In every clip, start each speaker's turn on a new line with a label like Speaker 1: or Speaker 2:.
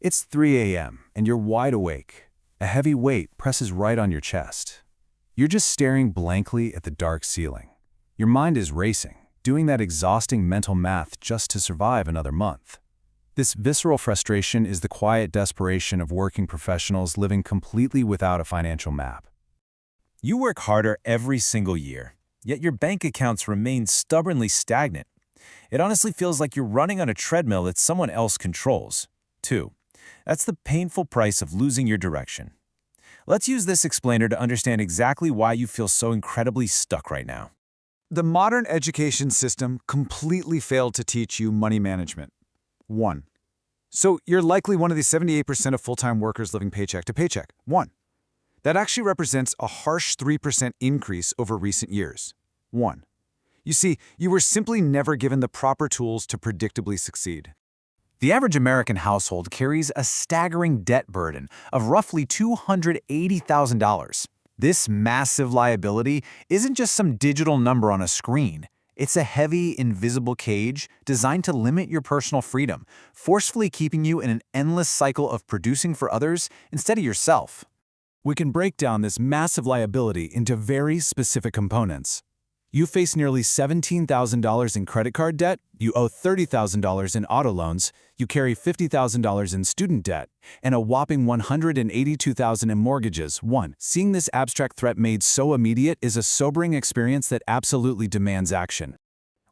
Speaker 1: It's 3 a.m. and you're wide awake. A heavy weight presses right on your chest. You're just staring blankly at the dark ceiling. Your mind is racing, doing that exhausting mental math just to survive another month. This visceral frustration is the quiet desperation of working professionals living completely without a financial map.
Speaker 2: You work harder every single year, yet your bank accounts remain stubbornly stagnant. It honestly feels like you're running on a treadmill that someone else controls. 2. That's the painful price of losing your direction. Let's use this explainer to understand exactly why you feel so incredibly stuck right now.
Speaker 3: The modern education system completely failed to teach you money management. 1. So you're likely one of the 78% of full-time workers living paycheck to paycheck. 1. That actually represents a harsh 3% increase over recent years. 1. You see, you were simply never given the proper tools to predictably succeed.
Speaker 1: The average American household carries a staggering debt burden of roughly $280,000. This massive liability isn't just some digital number on a screen. It's a heavy, invisible cage designed to limit your personal freedom, forcefully keeping you in an endless cycle of producing for others instead of yourself. We can break down this massive liability into very specific components. You face nearly $17,000 in credit card debt, you owe $30,000 in auto loans, you carry $50,000 in student debt, and a whopping $182,000 in mortgages. 1. Seeing this abstract threat made so immediate is a sobering experience that absolutely demands action.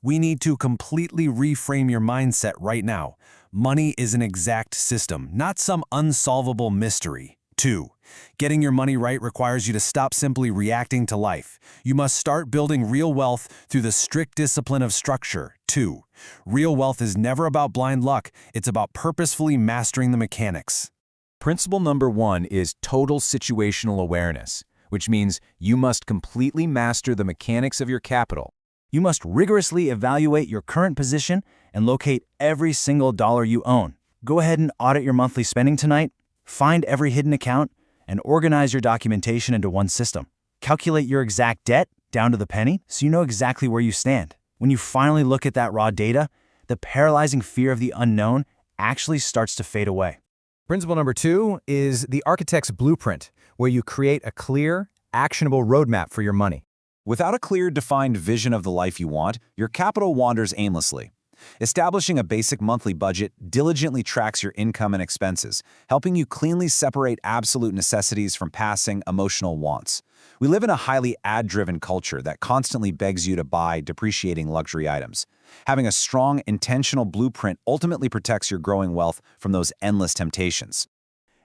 Speaker 2: We need to completely reframe your mindset right now. Money is an exact system, not some unsolvable mystery. 2. Getting your money right requires you to stop simply reacting to life. You must start building real wealth through the strict discipline of structure. 2. Real wealth is never about blind luck. It's about purposefully mastering the mechanics.
Speaker 1: Principle number 1 is total situational awareness, which means you must completely master the mechanics of your capital. You must rigorously evaluate your current position and locate every single dollar you own. Go ahead and audit your monthly spending tonight, find every hidden account, and organize your documentation into one system. Calculate your exact debt down to the penny so you know exactly where you stand. When you finally look at that raw data, the paralyzing fear of the unknown actually starts to fade away.
Speaker 4: Principle number 2 is the architect's blueprint, where you create a clear, actionable roadmap for your money.
Speaker 2: Without a clear, defined vision of the life you want, your capital wanders aimlessly. Establishing a basic monthly budget diligently tracks your income and expenses, helping you cleanly separate absolute necessities from passing emotional wants. We live in a highly ad-driven culture that constantly begs you to buy depreciating luxury items. Having a strong, intentional blueprint ultimately protects your growing wealth from those endless temptations.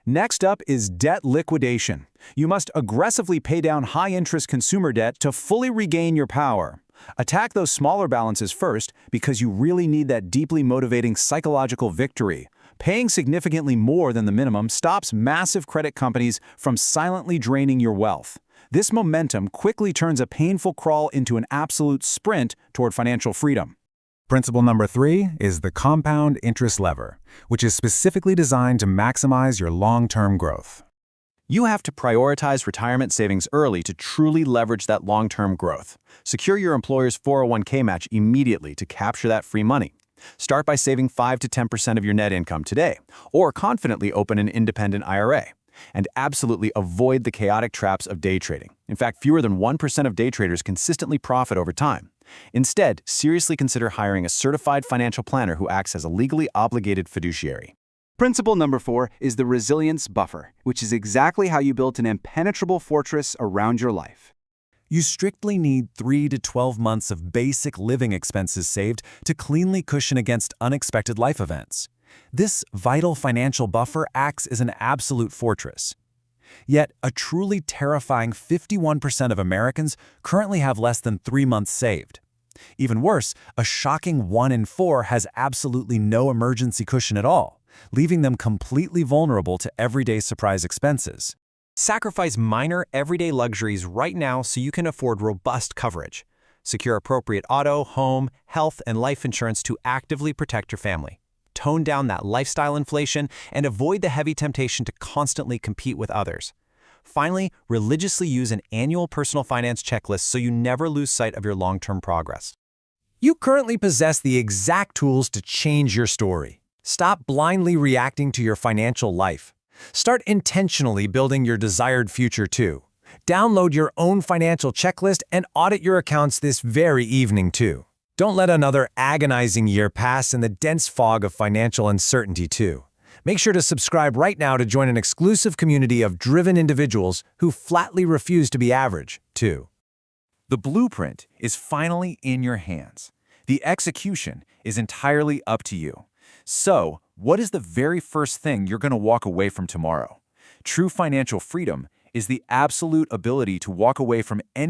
Speaker 1: Next up is debt liquidation. You must aggressively pay down high-interest consumer debt to fully regain your power. Attack those smaller balances first because you really need that deeply motivating psychological victory. Paying significantly more than the minimum stops massive credit companies from silently draining your wealth. This momentum quickly turns a painful crawl into an absolute sprint toward financial freedom. Principle number 3 is the compound interest lever, which is specifically designed to maximize your long-term growth. You have to prioritize retirement savings early to truly leverage that long-term growth. Secure your employer's 401k match immediately to capture that free money. Start by saving 5 to 10% of your net income today, or confidently open an independent IRA. And absolutely avoid the chaotic traps of day trading. In fact, fewer than 1% of day traders consistently profit over time. Instead, seriously consider hiring a certified financial planner who acts as a legally obligated fiduciary.
Speaker 5: Principle number 4 is the resilience buffer, which is exactly how you build an impenetrable fortress around your life.
Speaker 2: You strictly need 3 to 12 months of basic living expenses saved to cleanly cushion against unexpected life events. This vital financial buffer acts as an absolute fortress. Yet, a truly terrifying 51% of Americans currently have less than 3 months saved. Even worse, a shocking 1 in 4 has absolutely no emergency cushion at all, leaving them completely vulnerable to everyday surprise expenses.
Speaker 4: Sacrifice minor, everyday luxuries right now so you can afford robust coverage. Secure appropriate auto, home, health, and life insurance to actively protect your family. Tone down that lifestyle inflation and avoid the heavy temptation to constantly compete with others. Finally, religiously use an annual personal finance checklist so you never lose sight of your long-term progress.
Speaker 1: You currently possess the exact tools to change your story.
Speaker 2: Stop blindly reacting to your financial life. Start intentionally building your desired future too. Download your own financial checklist and audit your accounts this very evening too. Don't let another agonizing year pass in the dense fog of financial uncertainty too. Make sure to subscribe right now to join an exclusive community of driven individuals who flatly refuse to be average too.
Speaker 1: The blueprint is finally in your hands. The execution is entirely up to you. So, what is the very first thing you're going to walk away from tomorrow? True financial freedom is the absolute ability to walk away from any